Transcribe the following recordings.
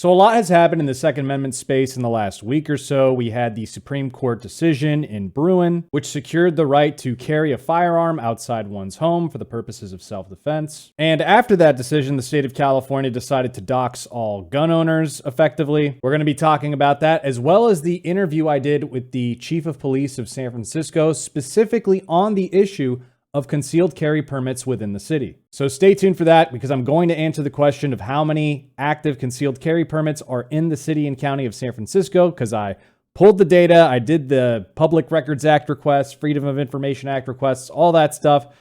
So a lot has happened in the Second Amendment space in the last week or so. We had the Supreme Court decision in Bruin, which secured the right to carry a firearm outside one's home for the purposes of self-defense. And after that decision, the state of California decided to dox all gun owners effectively. We're going to be talking about that, as well as the interview I did with the chief of police of San Francisco, specifically on the issue of concealed carry permits within the city. So stay tuned for that, because I'm going to answer the question of how many active concealed carry permits are in the city and county of San Francisco, because I pulled the data, I did the Public Records Act requests, Freedom of Information Act requests, all that stuff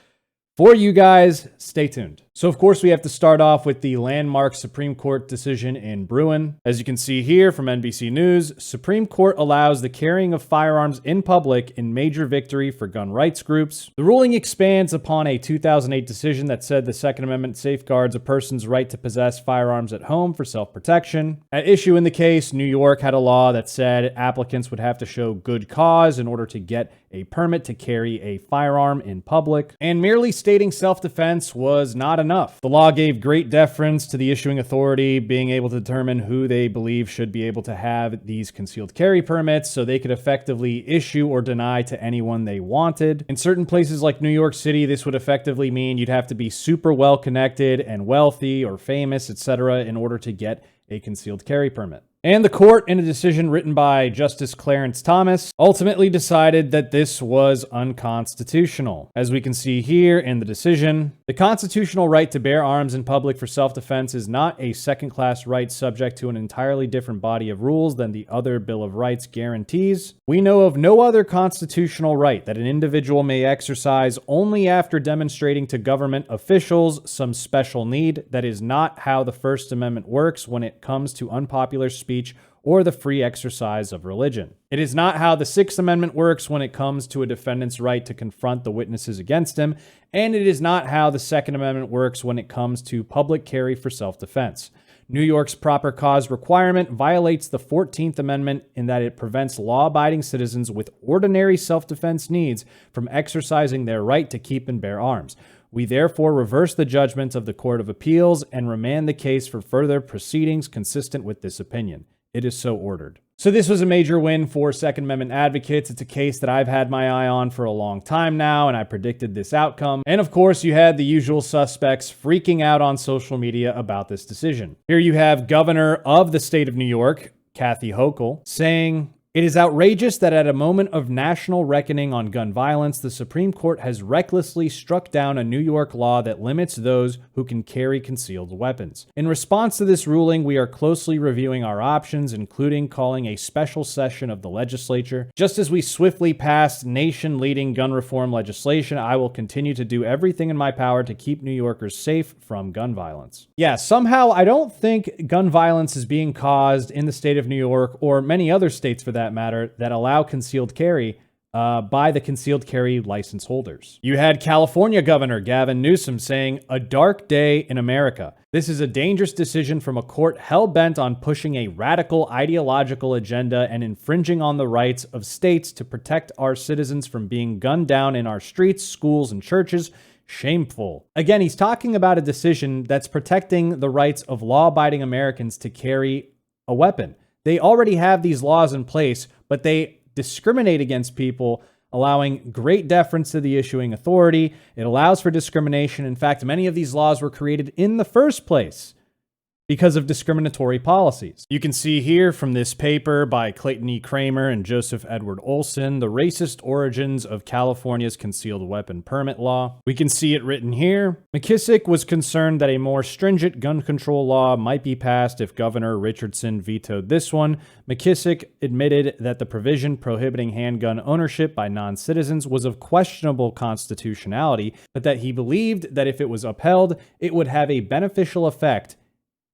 for you guys. Stay tuned. So of course we have to start off with the landmark Supreme Court decision in Bruin. As you can see here from NBC News, Supreme Court allows the carrying of firearms in public in major victory for gun rights groups. The ruling expands upon a 2008 decision that said the Second Amendment safeguards a person's right to possess firearms at home for self-protection. At issue in the case, New York had a law that said applicants would have to show good cause in order to get a permit to carry a firearm in public, and merely stating self-defense was not enough. The law gave great deference to the issuing authority being able to determine who they believe should be able to have these concealed carry permits, so they could effectively issue or deny to anyone they wanted. In certain places like New York City, this would effectively mean you'd have to be super well connected and wealthy or famous, etc., in order to get a concealed carry permit. And the court, in a decision written by Justice Clarence Thomas, ultimately decided that this was unconstitutional. As we can see here in the decision, the constitutional right to bear arms in public for self-defense is not a second-class right subject to an entirely different body of rules than the other Bill of Rights guarantees. We know of no other constitutional right that an individual may exercise only after demonstrating to government officials some special need. That is not how the First Amendment works when it comes to unpopular speech or the free exercise of religion. It is not how the Sixth Amendment works when it comes to a defendant's right to confront the witnesses against him, and it is not how the Second Amendment works when it comes to public carry for self-defense. New York's proper cause requirement violates the 14th Amendment in that it prevents law-abiding citizens with ordinary self-defense needs from exercising their right to keep and bear arms. We therefore reverse the judgment of the Court of Appeals and remand the case for further proceedings consistent with this opinion. It is so ordered. So this was a major win for Second Amendment advocates. It's a case that I've had my eye on for a long time now, and I predicted this outcome. And of course, you had the usual suspects freaking out on social media about this decision. Here you have Governor of the state of New York, Kathy Hochul, saying, "It is outrageous that at a moment of national reckoning on gun violence, the Supreme Court has recklessly struck down a New York law that limits those who can carry concealed weapons. In response to this ruling, we are closely reviewing our options, including calling a special session of the legislature. Just as we swiftly passed nation-leading gun reform legislation, I will continue to do everything in my power to keep New Yorkers safe from gun violence." Yeah, somehow I don't think gun violence is being caused in the state of New York, or many other states for that matter, that allow concealed carry by the concealed carry license holders. You had California Governor Gavin Newsom saying, "A dark day in America. This is a dangerous decision from a court hell-bent on pushing a radical ideological agenda and infringing on the rights of states to protect our citizens from being gunned down in our streets, schools, and churches. Shameful." Again, he's talking about a decision that's protecting the rights of law-abiding Americans to carry a weapon. They already have these laws in place, but they discriminate against people, allowing great deference to the issuing authority. It allows for discrimination. In fact, many of these laws were created in the first place because of discriminatory policies. You can see here from this paper by Clayton E. Kramer and Joseph Edward Olson, the racist origins of California's concealed weapon permit law. We can see it written here. McKissick was concerned that a more stringent gun control law might be passed if Governor Richardson vetoed this one. McKissick admitted that the provision prohibiting handgun ownership by non-citizens was of questionable constitutionality, but that he believed that if it was upheld, it would have a beneficial effect,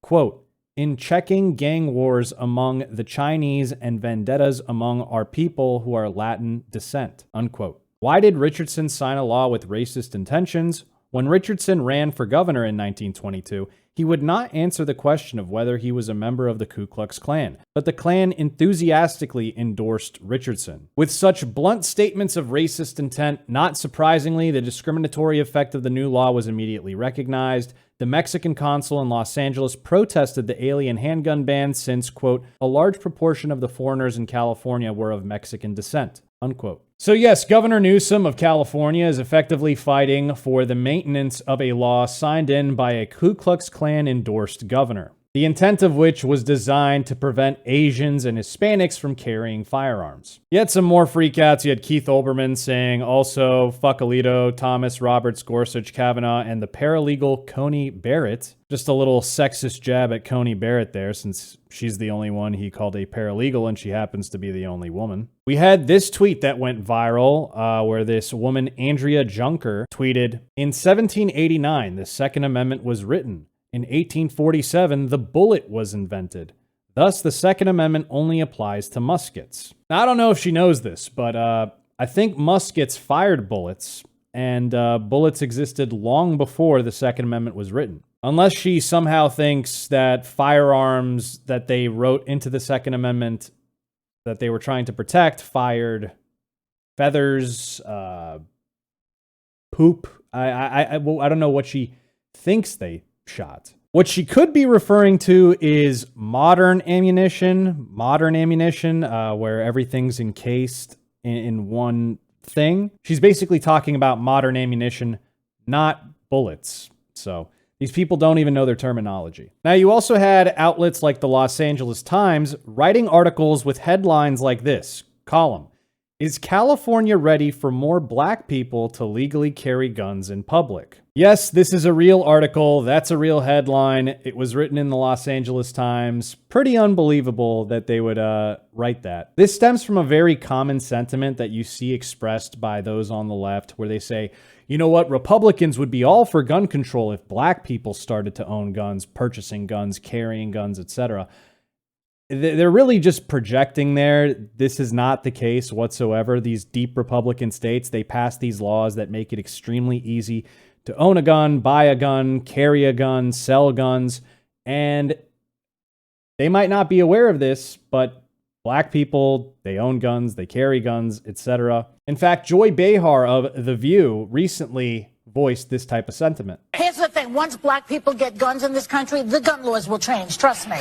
quote, "in checking gang wars among the Chinese and vendettas among our people who are Latin descent," unquote. Why did Richardson sign a law with racist intentions? When Richardson ran for governor in 1922, he would not answer the question of whether he was a member of the Ku Klux Klan, but the Klan enthusiastically endorsed Richardson. With such blunt statements of racist intent, not surprisingly, the discriminatory effect of the new law was immediately recognized. The Mexican consul in Los Angeles protested the alien handgun ban since, quote, a large proportion of the foreigners in California were of Mexican descent, unquote. So yes, Governor Newsom of California is effectively fighting for the maintenance of a law signed in by a Ku Klux Klan-endorsed governor, the intent of which was designed to prevent Asians and Hispanics from carrying firearms. Yet some more freakouts. You had Keith Olbermann saying also, fuck Alito, Thomas, Roberts, Gorsuch, Kavanaugh, and the paralegal Coney Barrett. Just a little sexist jab at Coney Barrett there, since she's the only one he called a paralegal and she happens to be the only woman. We had this tweet that went viral where this woman, Andrea Junker, tweeted, in 1789, the Second Amendment was written. In 1847, the bullet was invented. Thus, the Second Amendment only applies to muskets. Now, I don't know if she knows this, but I think muskets fired bullets, and bullets existed long before the Second Amendment was written. Unless she somehow thinks that firearms that they wrote into the Second Amendment that they were trying to protect fired feathers, poop. I don't know what she thinks they shot. What she could be referring to is modern ammunition, where everything's encased in one thing. She's basically talking about modern ammunition, not bullets. So these people don't even know their terminology. Now, you also had outlets like the Los Angeles Times writing articles with headlines like this, column, is California ready for more black people to legally carry guns in public? Yes, this is a real article. That's a real headline. It was written in the Los Angeles Times. Pretty unbelievable that they would write that. This stems from a very common sentiment that you see expressed by those on the left, where they say, you know what, Republicans would be all for gun control if black people started to own guns, purchasing guns, carrying guns, etc. They're really just projecting there. This is not the case whatsoever. These deep Republican states, they pass these laws that make it extremely easy to own a gun, buy a gun, carry a gun, sell guns. And they might not be aware of this, but black people, they own guns, they carry guns, etc. In fact, Joy Behar of The View recently voiced this type of sentiment. Here's the thing. Once black people get guns in this country, the gun laws will change. Trust me.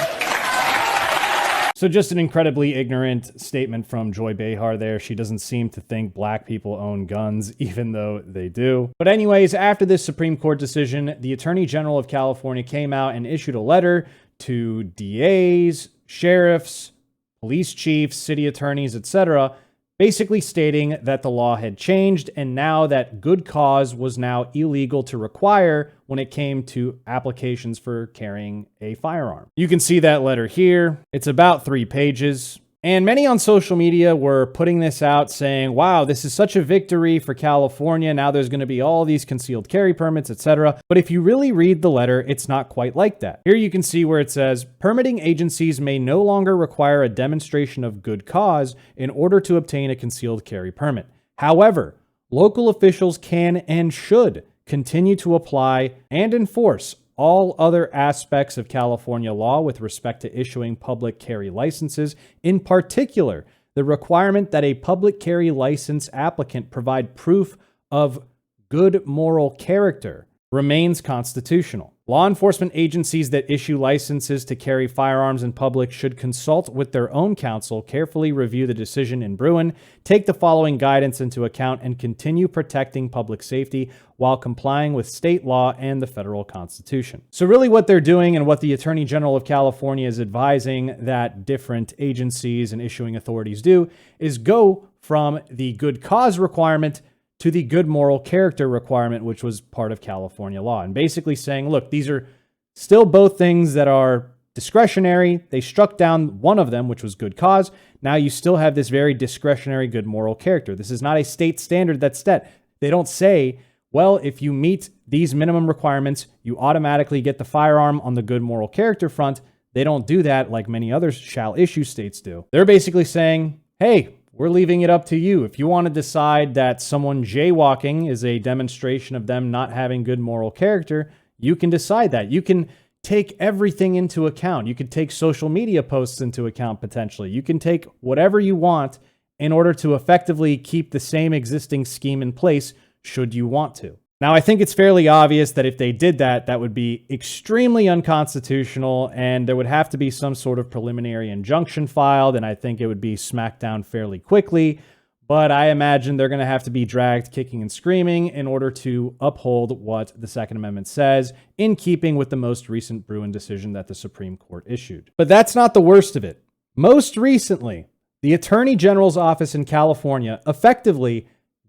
So just an incredibly ignorant statement from Joy Behar there. She doesn't seem to think black people own guns, even though they do. But anyways, after this Supreme Court decision, the Attorney General of California came out and issued a letter to DAs, sheriffs, police chiefs, city attorneys, etc., basically stating that the law had changed and now that good cause was now illegal to require when it came to applications for carrying a firearm. You can see that letter here. It's about 3 pages. And many on social media were putting this out saying, wow, this is such a victory for California. Now there's going to be all these concealed carry permits, etc. But if you really read the letter, it's not quite like that. Here you can see where it says, permitting agencies may no longer require a demonstration of good cause in order to obtain a concealed carry permit. However, local officials can and should continue to apply and enforce all other aspects of California law with respect to issuing public carry licenses, in particular, the requirement that a public carry license applicant provide proof of good moral character remains constitutional. Law enforcement agencies that issue licenses to carry firearms in public should consult with their own counsel, carefully review the decision in Bruin, take the following guidance into account, and continue protecting public safety while complying with state law and the federal constitution. So really what they're doing and what the Attorney General of California is advising that different agencies and issuing authorities do is go from the good cause requirement to the good moral character requirement, which was part of California law. And basically saying, look, these are still both things that are discretionary. They struck down one of them, which was good cause. Now you still have this very discretionary good moral character. This is not a state standard that's set. They don't say, well, if you meet these minimum requirements, you automatically get the firearm on the good moral character front. They don't do that like many other shall issue states do. They're basically saying, hey, We're leaving it up to you. If you want to decide that someone jaywalking is a demonstration of them not having good moral character, you can decide that. You can take everything into account. You could take social media posts into account potentially. You can take whatever you want in order to effectively keep the same existing scheme in place should you want to. Now, I think it's fairly obvious that if they did that, that would be extremely unconstitutional, and there would have to be some sort of preliminary injunction filed, and I think it would be smacked down fairly quickly. But I imagine they're going to have to be dragged kicking and screaming in order to uphold what the Second Amendment says, in keeping with the most recent Bruen decision that the Supreme Court issued. But that's not the worst of it. Most recently, the Attorney General's office in California effectively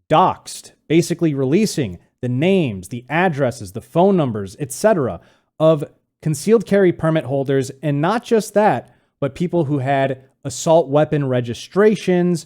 doxed, basically releasing the names, the addresses, the phone numbers, etc. of concealed carry permit holders, and not just that, but people who had assault weapon registrations,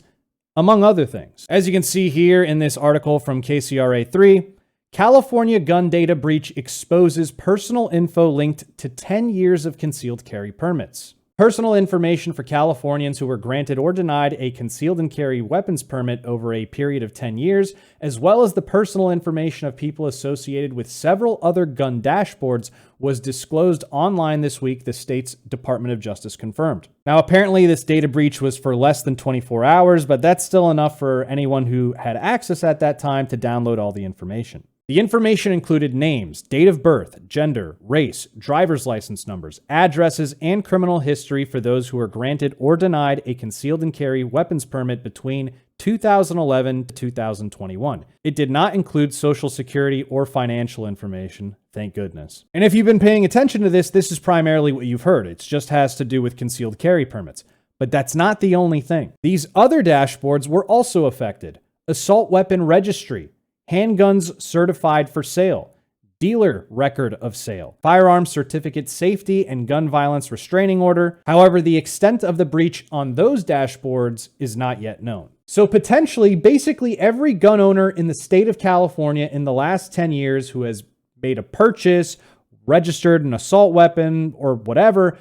among other things. As you can see here in this article from KCRA3, California gun data breach exposes personal info linked to 10 years of concealed carry permits. Personal information for Californians who were granted or denied a concealed and carry weapons permit over a period of 10 years, as well as the personal information of people associated with several other gun dashboards, was disclosed online this week, the state's Department of Justice confirmed. Now, apparently this data breach was for less than 24 hours, but that's still enough for anyone who had access at that time to download all the information. The information included names, date of birth, gender, race, driver's license numbers, addresses, and criminal history for those who were granted or denied a concealed and carry weapons permit between 2011 to 2021. It did not include social security or financial information, thank goodness. And if you've been paying attention to this is primarily what you've heard. It just has to do with concealed carry permits. But that's not the only thing. These other dashboards were also affected. Assault weapon registry, handguns certified for sale, dealer record of sale, firearm certificate safety, and gun violence restraining order. However, the extent of the breach on those dashboards is not yet known. So potentially, basically every gun owner in the state of California in the last 10 years who has made a purchase, registered an assault weapon, or whatever,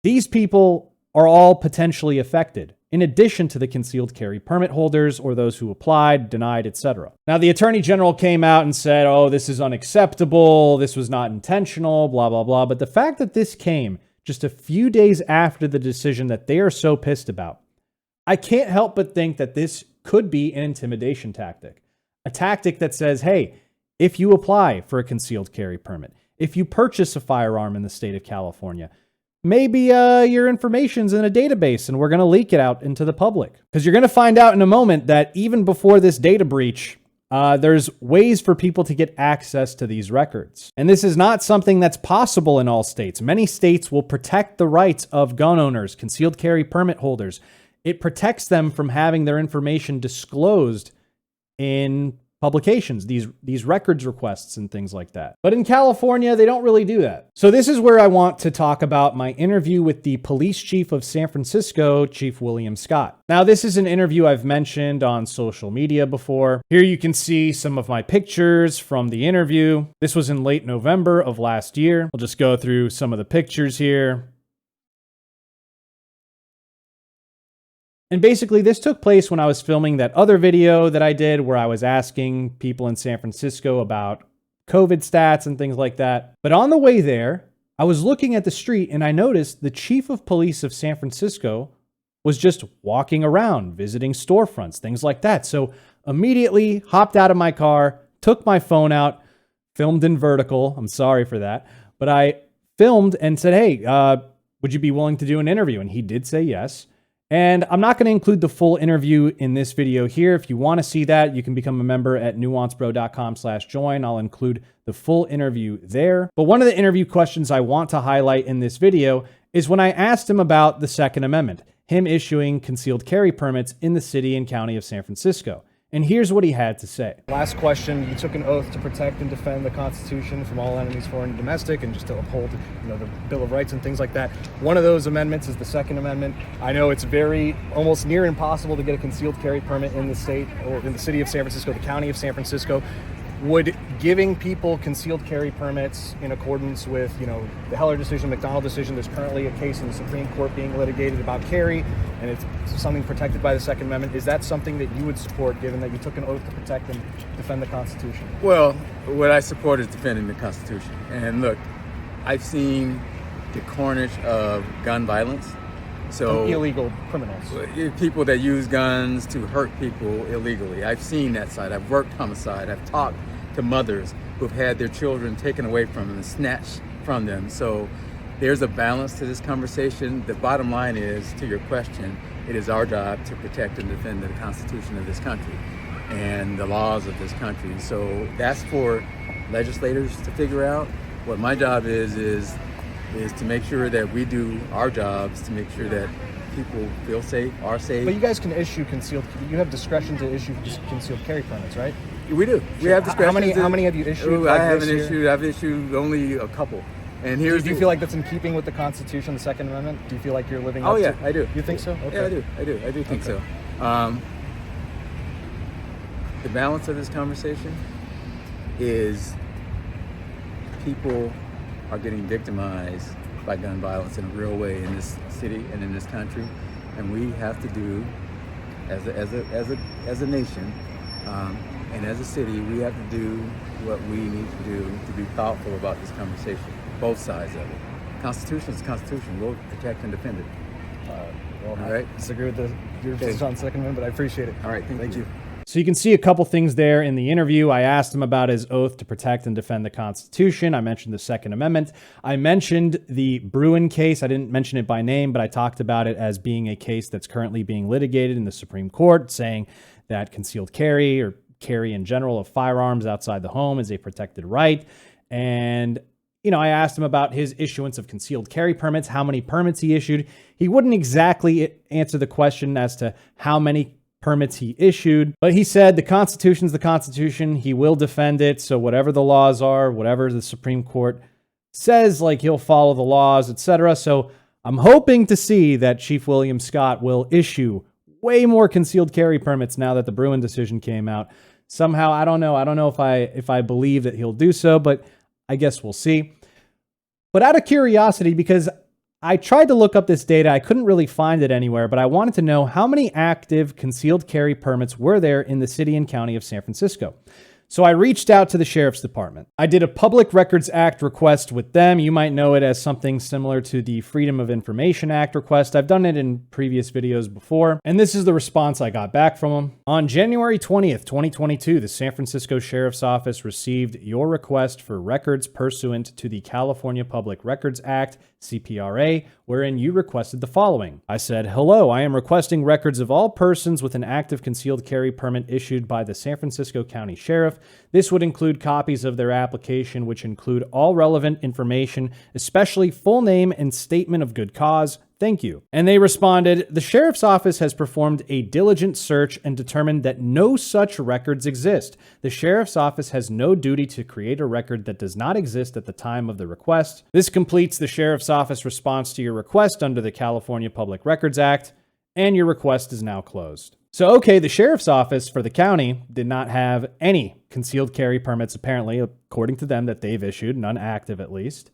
these people are all potentially affected, in addition to the concealed carry permit holders or those who applied, denied, etc. Now, the Attorney General came out and said, oh, this is unacceptable, this was not intentional, blah, blah, blah. But the fact that this came just a few days after the decision that they are so pissed about, I can't help but think that this could be an intimidation tactic. A tactic that says, hey, if you apply for a concealed carry permit, if you purchase a firearm in the state of California, maybe your information's in a database and we're going to leak it out into the public. Because you're going to find out in a moment that even before this data breach, there's ways for people to get access to these records. And this is not something that's possible in all states. Many states will protect the rights of gun owners, concealed carry permit holders. It protects them from having their information disclosed in publications, these records requests and things like that. But in California, they don't really do that. So this is where I want to talk about my interview with the police chief of San Francisco, Chief William Scott. Now, this is an interview I've mentioned on social media before. Here you can see some of my pictures from the interview. This was in late November of last year. I'll just go through some of the pictures here. And basically, this took place when I was filming that other video that I did where I was asking people in San Francisco about COVID stats and things like that. But on the way there, I was looking at the street and I noticed the chief of police of San Francisco was just walking around, visiting storefronts, things like that. So immediately hopped out of my car, took my phone out, filmed in vertical. I'm sorry for that. But I filmed and said, hey, would you be willing to do an interview? And he did say yes. And I'm not going to include the full interview in this video here. If you want to see that, you can become a member at nuancebro.com/join. I'll include the full interview there. But one of the interview questions I want to highlight in this video is when I asked him about the Second Amendment, him issuing concealed carry permits in the city and county of San Francisco. And here's what he had to say. Last question, you took an oath to protect and defend the Constitution from all enemies, foreign and domestic, and just to uphold, the Bill of Rights and things like that. One of those amendments is the Second Amendment. I know it's almost near impossible to get a concealed carry permit in the state or in the city of San Francisco, the county of San Francisco. Would giving people concealed carry permits in accordance with, the Heller decision, McDonald decision, there's currently a case in the Supreme Court being litigated about carry, and it's something protected by the Second Amendment. Is that something that you would support, given that you took an oath to protect and defend the Constitution? Well, what I support is defending the Constitution. And look, I've seen the carnage of gun violence. So illegal criminals. People that use guns to hurt people illegally. I've seen that side. I've worked homicide. I've talked to mothers who've had their children taken away from them and snatched from them. So there's a balance to this conversation. The bottom line is, to your question, it is our job to protect and defend the Constitution of this country and the laws of this country. So that's for legislators to figure out. What my job is to make sure that we do our jobs to make sure that people feel safe, are safe. But you guys can issue you have discretion to issue concealed carry permits, right? We do. We have discretion. How many have you issued? I've issued only a couple. And do you feel like that's in keeping with the Constitution, the Second Amendment? Do you feel like you're living up to? Oh yeah, I do. You think so? Okay. Yeah, I do think so. The balance of this conversation is people are getting victimized by gun violence in a real way in this city and in this country, and we have to do, as a nation and as a city, we have to do what we need to do to be thoughtful about this conversation, both sides of it. Constitution is Constitution. We'll protect and defend it. All right. I disagree with your position on the Second Amendment, but I appreciate it. All right. Thank you. So you can see a couple things there in the interview. I asked him about his oath to protect and defend the Constitution. I mentioned the Second Amendment. I mentioned the Bruen case. I didn't mention it by name, but I talked about it as being a case that's currently being litigated in the Supreme Court, saying that concealed carry or carry in general of firearms outside the home is a protected right. And, I asked him about his issuance of concealed carry permits, how many permits he issued. He wouldn't exactly answer the question as to how many permits he issued, but he said the Constitution's the Constitution. He will defend it. So whatever the laws are, whatever the Supreme Court says, he'll follow the laws, etc. So I'm hoping to see that Chief William Scott will issue way more concealed carry permits now that the Bruen decision came out. Somehow, I don't know if I believe that he'll do so, but I guess we'll see. But out of curiosity, because I tried to look up this data, I couldn't really find it anywhere, but I wanted to know how many active concealed carry permits were there in the city and county of San Francisco. So I reached out to the Sheriff's Department. I did a Public Records Act request with them. You might know it as something similar to the Freedom of Information Act request. I've done it in previous videos before, and this is the response I got back from them. On January 20th, 2022, the San Francisco Sheriff's Office received your request for records pursuant to the California Public Records Act, CPRA, wherein you requested the following. I said, "Hello, I am requesting records of all persons with an active concealed carry permit issued by the San Francisco County Sheriff. This would include copies of their application, which include all relevant information, especially full name and statement of good cause. Thank you." And they responded, "The Sheriff's Office has performed a diligent search and determined that no such records exist. The Sheriff's Office has no duty to create a record that does not exist at the time of the request. This completes the Sheriff's Office response to your request under the California Public Records Act, and your request is now closed." So, okay, the Sheriff's Office for the county did not have any concealed carry permits, apparently, according to them, that they've issued, none active at least.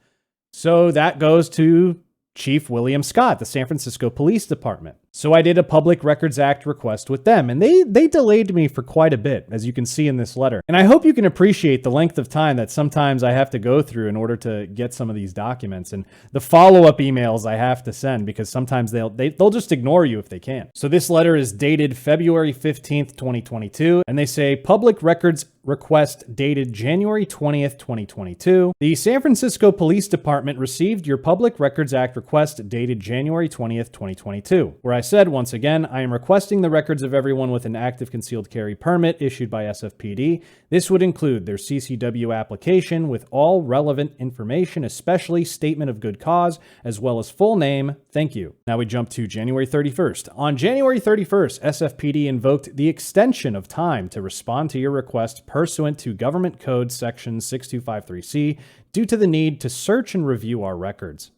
So that goes to Chief William Scott, the San Francisco Police Department. So I did a Public Records Act request with them, and they delayed me for quite a bit, as you can see in this letter. And I hope you can appreciate the length of time that sometimes I have to go through in order to get some of these documents, and the follow-up emails I have to send, because sometimes they'll just ignore you if they can. So this letter is dated February 15th, 2022, and they say, "Public Records request dated January 20th, 2022. The San Francisco Police Department received your Public Records Act request dated January 20th, 2022, where I said, once again, I am requesting the records of everyone with an active concealed carry permit issued by SFPD. This would include their CCW application with all relevant information, especially statement of good cause, as well as full name. Thank you." Now we jump to January 31st. On January 31st, SFPD invoked the extension of time to respond to your request pursuant to Government Code Section 6253C due to the need to search and review our records.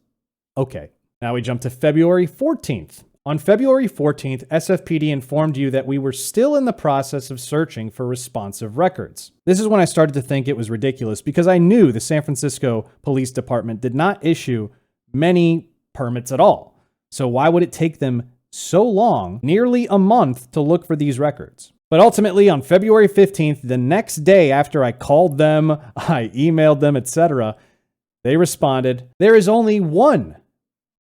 Okay. Now we jump to February 14th. On February 14th, SFPD informed you that we were still in the process of searching for responsive records. This is when I started to think it was ridiculous because I knew the San Francisco Police Department did not issue many permits at all. So why would it take them so long, nearly a month, to look for these records? But ultimately, on February 15th, the next day after I called them, I emailed them, etc., they responded, there is only one,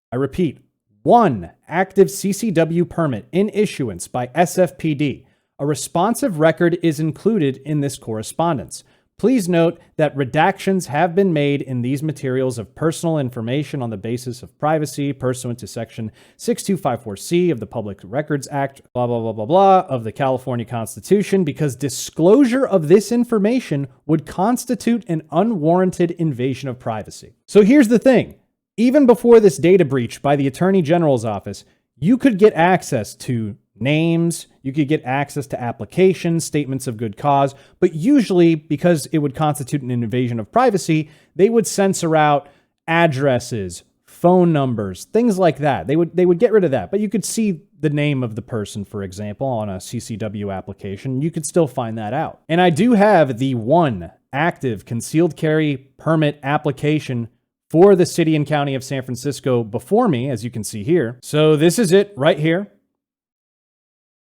I repeat, one active CCW permit in issuance by SFPD. A responsive record is included in this correspondence. Please note that redactions have been made in these materials of personal information on the basis of privacy pursuant to Section 6254C of the Public Records Act, blah, blah, blah, blah, blah, of the California Constitution, because disclosure of this information would constitute an unwarranted invasion of privacy. So here's the thing. Even before this data breach by the Attorney General's office, you could get access to names, you could get access to applications, statements of good cause, but usually, because it would constitute an invasion of privacy, they would censor out addresses, phone numbers, things like that. They would get rid of that, but you could see the name of the person, for example, on a CCW application. You could still find that out. And I do have the one active concealed carry permit application for the city and county of San Francisco before me, as you can see here. So this is it right here.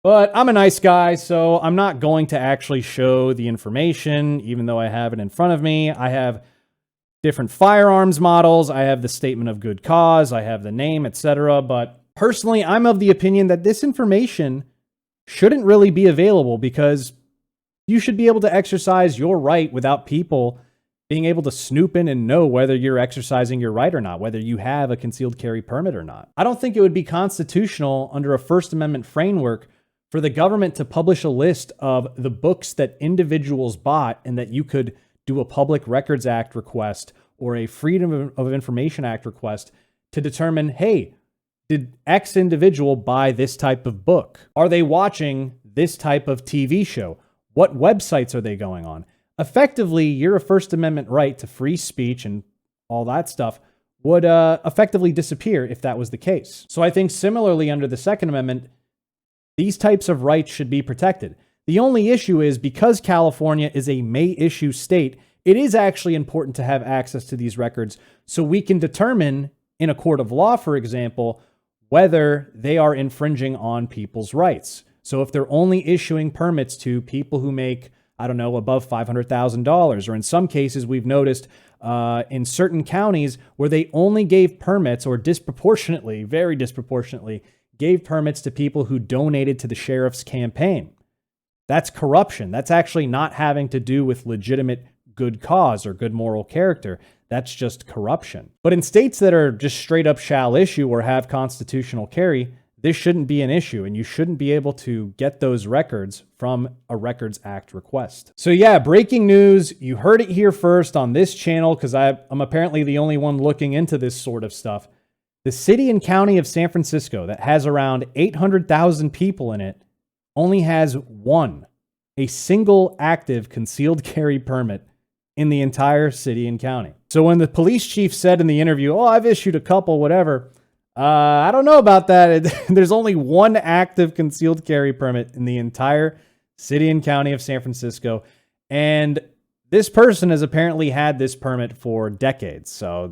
But I'm a nice guy, so I'm not going to actually show the information, even though I have it in front of me. I have different firearms models. I have the statement of good cause. I have the name, etc. But personally, I'm of the opinion that this information shouldn't really be available because you should be able to exercise your right without people being able to snoop in and know whether you're exercising your right or not, whether you have a concealed carry permit or not. I don't think it would be constitutional under a First Amendment framework for the government to publish a list of the books that individuals bought and that you could do a Public Records Act request or a Freedom of Information Act request to determine, hey, did X individual buy this type of book? Are they watching this type of TV show? What websites are they going on? Effectively, your First Amendment right to free speech and all that stuff would effectively disappear if that was the case. So I think similarly under the Second Amendment, these types of rights should be protected. The only issue is because California is a may issue state, it is actually important to have access to these records so we can determine in a court of law, for example, whether they are infringing on people's rights. So if they're only issuing permits to people who make, I don't know, above $500,000, or in some cases we've noticed in certain counties where they only gave permits or disproportionately, very disproportionately, gave permits to people who donated to the sheriff's campaign. That's corruption. That's actually not having to do with legitimate good cause or good moral character. That's just corruption. But in states that are just straight up shall issue or have constitutional carry, this shouldn't be an issue, and you shouldn't be able to get those records from a Records Act request. So yeah, breaking news. You heard it here first on this channel because I'm apparently the only one looking into this sort of stuff. The city and county of San Francisco that has around 800,000 people in it only has a single active concealed carry permit in the entire city and county. So when the police chief said in the interview, oh, I've issued a couple, whatever, I don't know about that. There's only one active concealed carry permit in the entire city and county of San Francisco. And this person has apparently had this permit for decades. So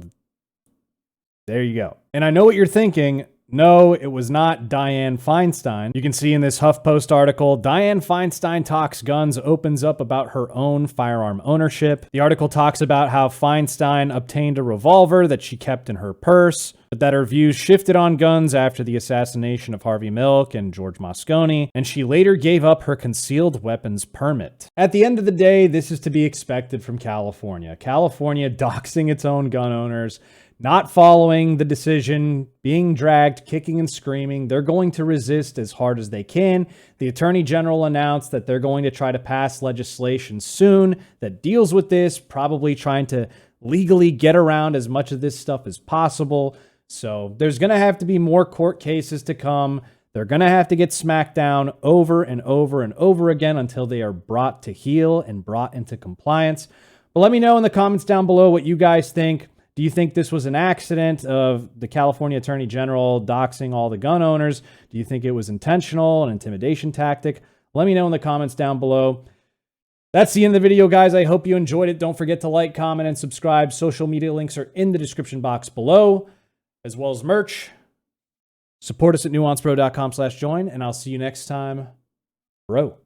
there you go. And I know what you're thinking. No, it was not Dianne Feinstein. You can see in this HuffPost article, Dianne Feinstein Talks Guns opens up about her own firearm ownership. The article talks about how Feinstein obtained a revolver that she kept in her purse, but that her views shifted on guns after the assassination of Harvey Milk and George Moscone, and she later gave up her concealed weapons permit. At the end of the day, this is to be expected from California. California doxing its own gun owners, not following the decision, being dragged, kicking and screaming. They're going to resist as hard as they can. The Attorney General announced that they're going to try to pass legislation soon that deals with this, probably trying to legally get around as much of this stuff as possible. So there's going to have to be more court cases to come. They're going to have to get smacked down over and over and over again until they are brought to heel and brought into compliance. But let me know in the comments down below what you guys think. Do you think this was an accident of the California Attorney General doxing all the gun owners? Do you think it was intentional, an intimidation tactic? Let me know in the comments down below. That's the end of the video, guys. I hope you enjoyed it. Don't forget to like, comment, and subscribe. Social media links are in the description box below, as well as merch. Support us at nuancepro.com/join, and I'll see you next time, bro.